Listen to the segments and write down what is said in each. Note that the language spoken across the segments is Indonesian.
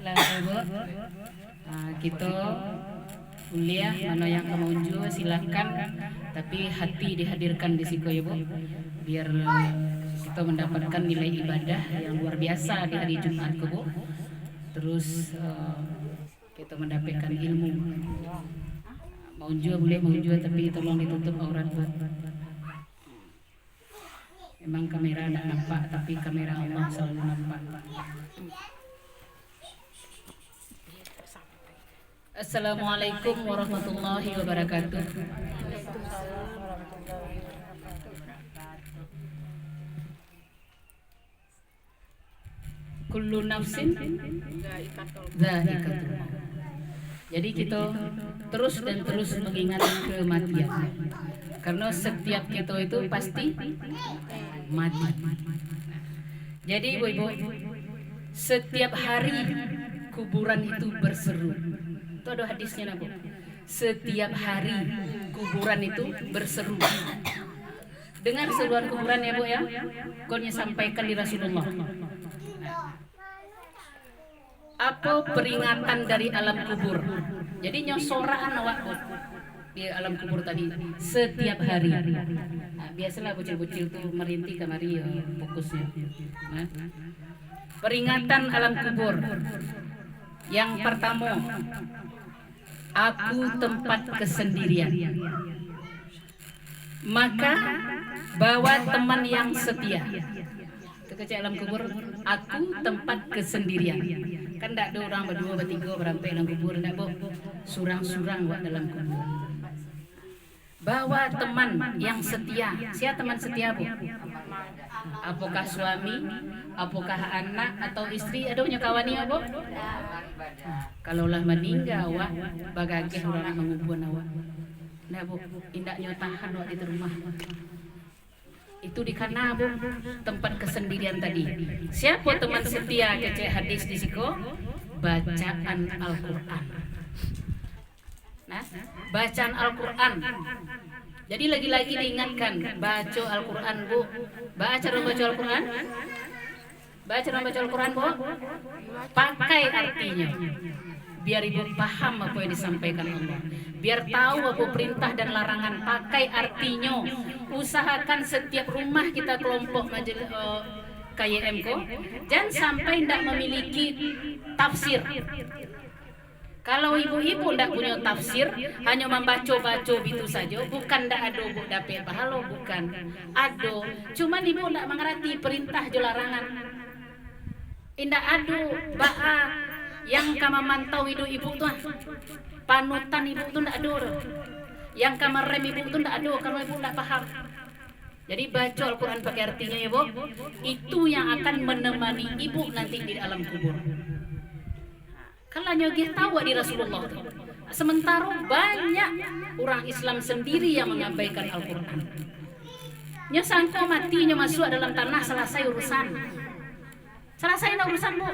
Lah Bu, kita kuliah mana yang kemunju silahkan, tapi hati dihadirkan di situ ya Bu, biar kita mendapatkan nilai ibadah yang luar biasa di hari Jumat Bu. Terus kita mendapatkan ilmu. Maunju boleh maunju, tapi tolong ditutup aurat Bu. Emang kamera tidak nampak, tapi kamera Allah selalu nampak. Assalamualaikum warahmatullahi wabarakatuh. Kullu nafsin dha'iqatul maut. Jadi kita terus dan terus mengingat kematian. Karena setiap kita itu pasti mati. Jadi ibu-ibu, setiap hari kuburan itu berseru. Itu ada hadisnya Bu. Setiap hari kuburan itu berseru. Dengar seruan kuburan ya Bu ya. Qolnya sampaikan di Rasulullah. Apa peringatan dari alam kubur? Jadi nyosoraan awak Bu di alam kubur tadi setiap hari. Nah, biasalah bocil-bocil tuh merintih kamari ya, fokusnya. Nah, peringatan alam kubur. Yang pertama, aku tempat kesendirian. Maka bawa teman yang setia. Kecil alam kubur, aku tempat kesendirian. Kan tidak ada orang berdua, bertiga, berampai dalam kubur, tidak Bu. Surang-surang buat dalam kubur. Bawa teman yang setia. Siapa teman setia Bu? Apakah suami, apakah anak atau istri? Ada punya kawan ya Bu? Kalaulah meninggal awak, bagagih orang mengubur awak. Nah Bu, indaknya tahan awak di rumah. Itu di kana Bu, tempat kesendirian tadi. Siapa teman setia kecek hadis di siko? Bacaan Al-Quran. Nah, bacaan Al-Quran. Jadi lagi-lagi diingatkan, baca Al-Quran Bu. Baca Al-Quran. Baca Al-Quran Bu. Pakai artinya. Biar ibu paham apa yang disampaikan Allah. Biar tahu apa perintah dan larangan, pakai artinya. Usahakan setiap rumah kita kelompok majelis KYM ko, jangan sampai tidak memiliki tafsir. Kalau ibu-ibu tidak punya tafsir, hanya membaca-baca itu saja, bukan tidak ada bu dapat pahala, bukan ada. Cuman ibu tidak mengerti perintah dan larangan. Indah ada ba'a yang kama mantau hidup ibu tuh, panutan ibu tuh tidak ada. Yang kamar rem ibu tuh tidak ada karena ibu tidak paham. Jadi baca Al-Quran pakai artinya ya Bu. Itu yang akan menemani ibu nanti di alam kubur. Kalau nyogih tahu di Rasulullah tuh. Sementara banyak orang Islam sendiri yang mengabaikan Al-Quran. Nyesangko matinya masuk dalam tanah selesai urusan. Selesai urusan Bu.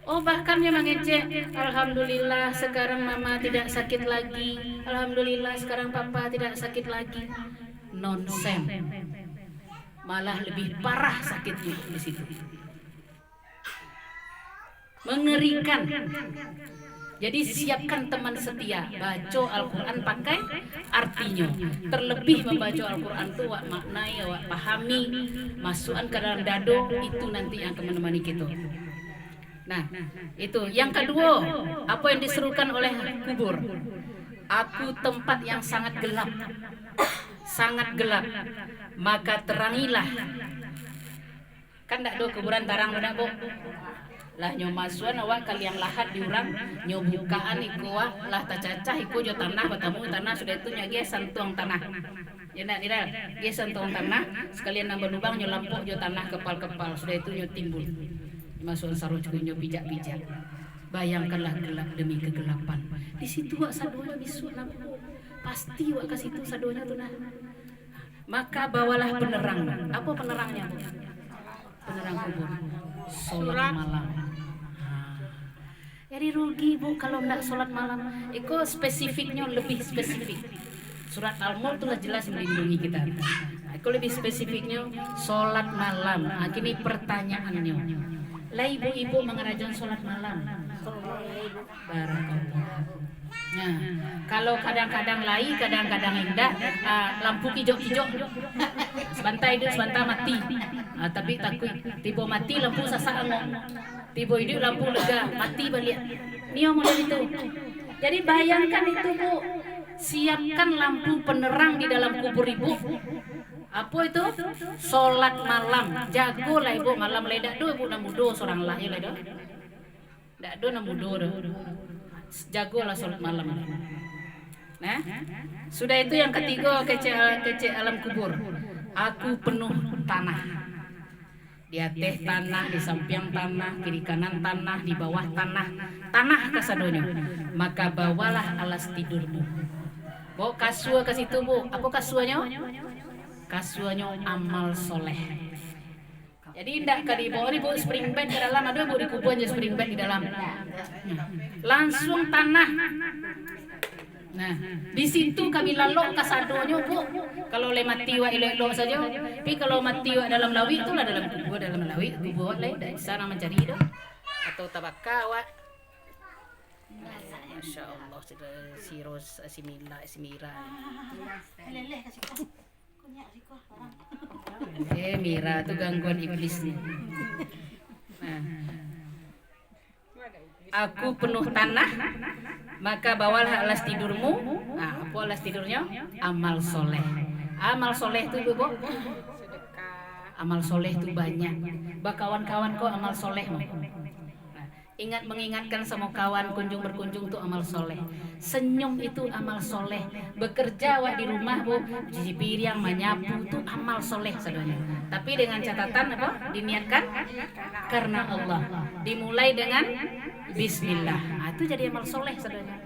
Oh bahkan dia mengejek, alhamdulillah sekarang mama tidak sakit lagi, alhamdulillah sekarang papa tidak sakit lagi. Nonsen, malah lebih parah sakitnya di situ. Mengerikan. Jadi siapkan teman setia, baca Al-Quran pakai artinya. Terlebih membaca Al-Quran itu wak maknai, wak pahami, masukkan ke dalam dado, itu nanti yang akan menemani kita. Nah, itu. Yang kedua, apa yang diserukan oleh kubur? Aku tempat yang sangat gelap. Sangat gelap. Maka terangilah. Kan tak ada kuburan tarang ada Bu. Lah nyo masuan awak kalian lahat diurang nyo bukaan iku lah tacacah iku jo tanah batamu tanah sudah itu nyage santuang tanah. Ya nak tidak, ge santuang tanah sekalian nambah lubang nyo lampuk jo tanah kepal-kepal sudah itu nyo timbul. Masuk sarung nyo pijak-pijak. Bayangkanlah gelap demi kegelapan. Di situ wak sadonya bisu lampu. Pasti wak ke situ sadonya tuh nah. Maka bawalah penerang. Apa penerangnya Bu? Penerang kubur. Sholat malam. Jadi rugi Bu kalau tidak sholat malam. Itu spesifiknya lebih spesifik. Surat Al-Mulk itu jelas melindungi kita. Itu Kalau lebih spesifiknya sholat malam. Nah, kini pertanyaannya, lah ibu-ibu mengerajan sholat malam. Barakallah. Nah, kalau kadang-kadang lai, kadang-kadang enggak, lampu kijok-kijok, sebentar hidup, sebentar mati. Tapi takut, tiba mati lampu sasak angok, tiba hidup lampu lega, mati balik. Ini model itu. Jadi bayangkan itu Bu, siapkan lampu penerang di dalam kubur ibu. Apa itu? Sholat malam. Jago lah ibu malam ledak do ibu namudo seorang lah ya ledak. Dak do namudo do. Jagolah sholat malam. Nah, sudah itu yang ketiga kece alam kubur. Aku penuh tanah. Di atas tanah, di samping tanah, kiri kanan tanah, di bawah tanah, tanah kasadonya. Maka bawalah alas tidurmu. Bawa kasua ke situ Bu. Apa kasuanya? Kasuanya amal soleh. Jadi tidak kali bawa ini bawa spring bed ke dalam, ada bawa dikubur aja spring bed di dalam. Langsung tanah. Nah, di situ kami lalok kasadonyo Bu. Kalau le mati wa ilo saja. Tapi kalau mati wa dalam lawi itulah dalam kubur, dalam lawi kubur le dari sana mencari dah. Atau tabaka wa. Masya Allah, siros asimila asimira. Mira itu gangguan iblis nih. Nah, aku penuh tanah, maka bawalah alas tidurmu. Nah, apa alas tidurnya? Amal soleh. Amal soleh itu Bu. Amal soleh itu banyak. Kawan-kawan kok amal soleh mau. Ingat mengingatkan semua kawan kunjung berkunjung tuh amal soleh. Senyum itu amal soleh. Bekerja di rumah Bu, cuci piring, menyapu itu amal soleh saudara. Tapi dengan catatan apa? Diniatkan karena Allah. Dimulai dengan Bismillah. Nah, itu jadi amal soleh saudara.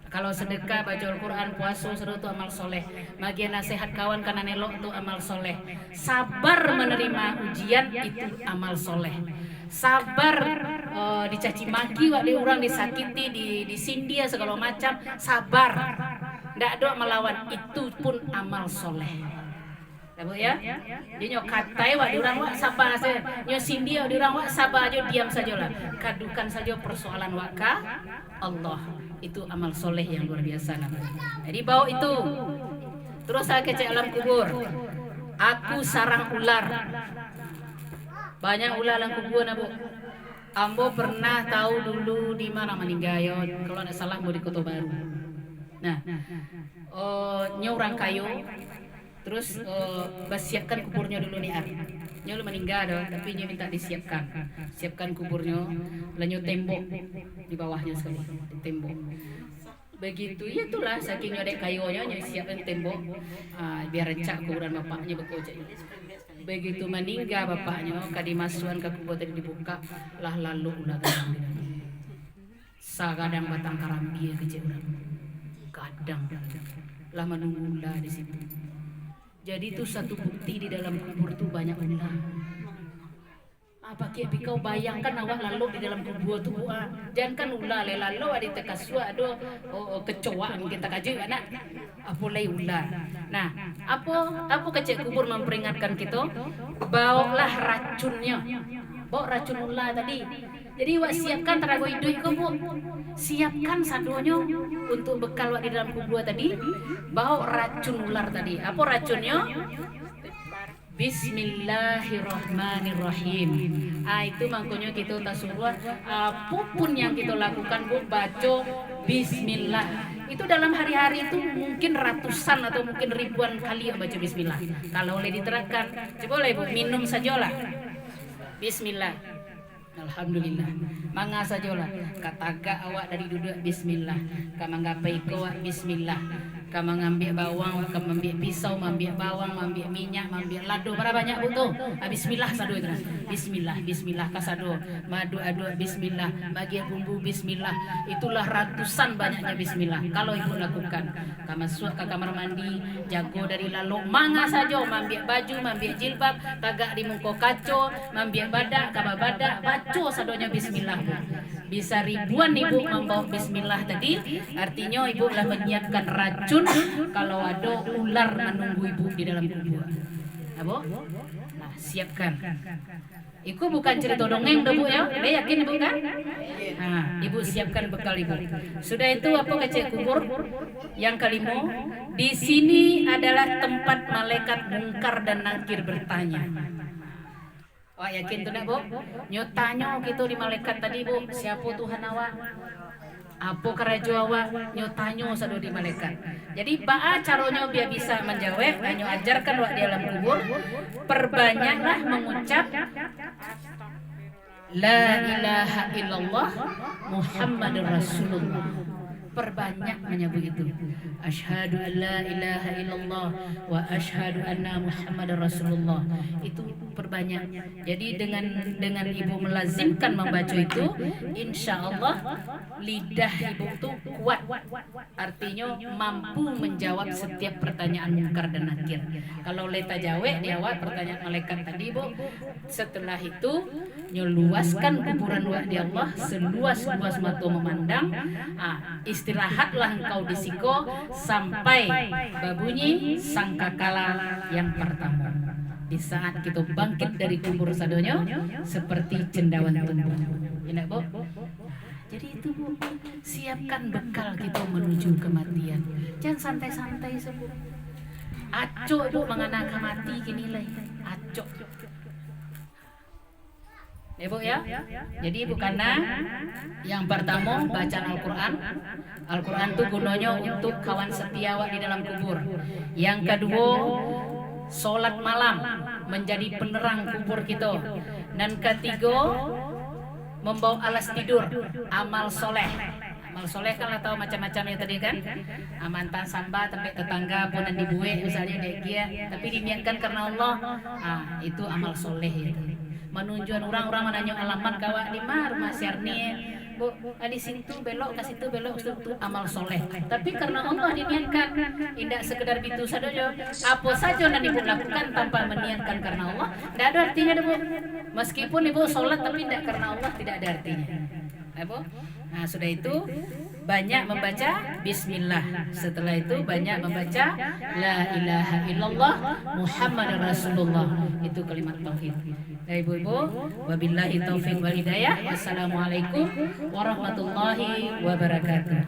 Kalau sedekah, baca Al-Quran, puasa, seru itu amal soleh. Bagi nasihat kawan karena nelok itu amal soleh. Sabar menerima ujian itu amal soleh. Sabar dicaci maki, waktu orang disakiti, disindir segala macam, sabar. Ndak ada melawan, itu pun amal soleh. Bu ya, dia nyok katai waktu orang wak sabar saja, nyok sindir waktu orang wak sabar aja, diam saja lah. Kadukan saja persoalan waka Allah. Itu amal soleh yang luar biasa namanya. Jadi bawa itu. Terus saya kecek alam kubur. Aku sarang ular. Banyak ular dalam kubur Bu. Ambo pernah tahu dulu di mana meninggal. Kalau tidak salah mau di Kota Baru. Nah, nyorang kayu. Terus siapkan kuburnya dulu nih Nyo meninggal dah, tapi nyo minta disiapkan. Siapkan kuburnya, lanyo tembok di bawahnya sekali, di tembok. Begitu ya itulah saking ada kayunya nyo siapkan tembok, biar rencak kuburan bapaknya bekerja. Begitu meninggal bapaknya, kadi masukan ke kubur tadi dibuka, lah lalu ulah gadang. Sagadang batang karambi kecil kadang lah menunggu ulah di situ. Jadi itu satu bukti di dalam kubur itu banyak ular. Apa kau bayangkan awak lalu di dalam kubur itu jangan kan ular lalu ada tekasua ada kecoa kita kaji anak apa lagi ular. Nah, apa kecil kubur memperingatkan kita bawalah racunnya. Bawa racun ular tadi. Jadi wak siapkan terago hidup kau Bu. Siapkan sadonya untuk bekal wak di dalam kubur tadi. Bawa racun ular tadi. Apa racunnya? Bismillahirrahmanirrahim. Itu makanya kita tasawuf apapun yang kita lakukan Bu, baca Bismillah. Itu dalam hari-hari itu mungkin ratusan atau mungkin ribuan kali baca Bismillah. Kalau boleh diterapkan, coba boleh Bu minum sajalah. Bismillah. Alhamdulillah. Mangga sajalah. Kataga awak dari duduk Bismillah. Kamanggapai kau Bismillah. Kamu ngambil bawang, kamu ambil pisau, ambil bawang, ambil minyak, ambil lado. Berapa banyak butuh? Bismillah sadu itu. Bismillah, Bismillah kasado. Madu adu Bismillah. Bagi bumbu Bismillah. Itulah ratusan banyaknya Bismillah. Kalau ibu lakukan, kamu masuk ke kamar mandi, jago dari lalu. Mangga saja, ambil baju, ambil jilbab, tagak di muka kaco, ambil badak, kabar badak, baca sadonya Bismillah. Bisa ribuan ibu membawa Bismillah tadi, artinya ibu telah menyiapkan racun kalau ada ular menunggu ibu di dalam kubur. Abo? Nah, siapkan. Iku bukan cerita dongeng Bu ya. Dia yakin Ibu kan? Nah, Ibu siapkan bekal Ibu. Sudah itu apa kecil kubur? Yang kelima, di sini adalah tempat malaikat mungkar dan nakir bertanya. Wah yakin tuh nak Bu? Nyotanyo gitu di malaikat tadi Bu, siapa Tuhan awak? Apa kerajo awak? Nyotanyo sadu di malaikat. Jadi baa caranya biar bisa menjawab, nyo ajarkan wak di alam kubur, perbanyaklah mengucap La ilaha illallah Muhammadur Rasulullah. Perbanyak menyebut itu. Asyhadu an la ilaha illallah wa asyhadu anna Muhammadar Rasulullah. Itu perbanyak. Jadi dengan Ibu melazimkan membaca itu, insya Allah lidah Ibu itu kuat. Artinya mampu menjawab setiap pertanyaan mungkar dan nakir. Kalau leta jawe di awal pertanyaan malaikat tadi Bu, setelah itu nyeluaskan kuburan di Allah seluas-luas mata memandang. Istirahatlah engkau di siko sampai babunyi sangkakala yang pertama. Di saat kita bangkit dari kubur sadonyo seperti cendawan tumbuh. Enak Bu? Jadi itu Bu, siapkan bekal kita menuju kematian. Jangan santai-santai Bu. Acok Bu mengenang mati kini lah. Acok. Ibu ya. Jadi Ibu karena yang pertama bacaan Al-Quran. Al-Quran itu gunanya untuk kawan setia di dalam kubur. Yang kedua, sholat malam menjadi penerang kubur kita. Dan ketiga, membawa alas tidur, amal soleh. Amal soleh kan tahu macam-macam ya tadi kan. Amantan samba tempat tetangga pun dan dibuat misalnya dia, tapi diniatkan karena Allah. Itu amal soleh ya. Menunjukkan orang-orang menanya alamat kawak di rumah Syarni Bu, di situ belok ke situ belok itu amal soleh. Tapi karena Allah diniatkan, tidak sekedar itu saja. Apa saja yang Ibu lakukan tanpa meniatkan karena Allah, tidak ada artinya Bu. Meskipun Ibu sholat tapi tidak karena Allah, tidak ada artinya. Bu? Nah sudah itu banyak membaca Bismillah. Setelah itu banyak membaca La ilaha illallah Muhammadar Rasulullah. Itu kalimat tauhid. Ibu-ibu, wabillahi taufiq wal hidayah. Wassalamualaikum warahmatullahi wabarakatuh.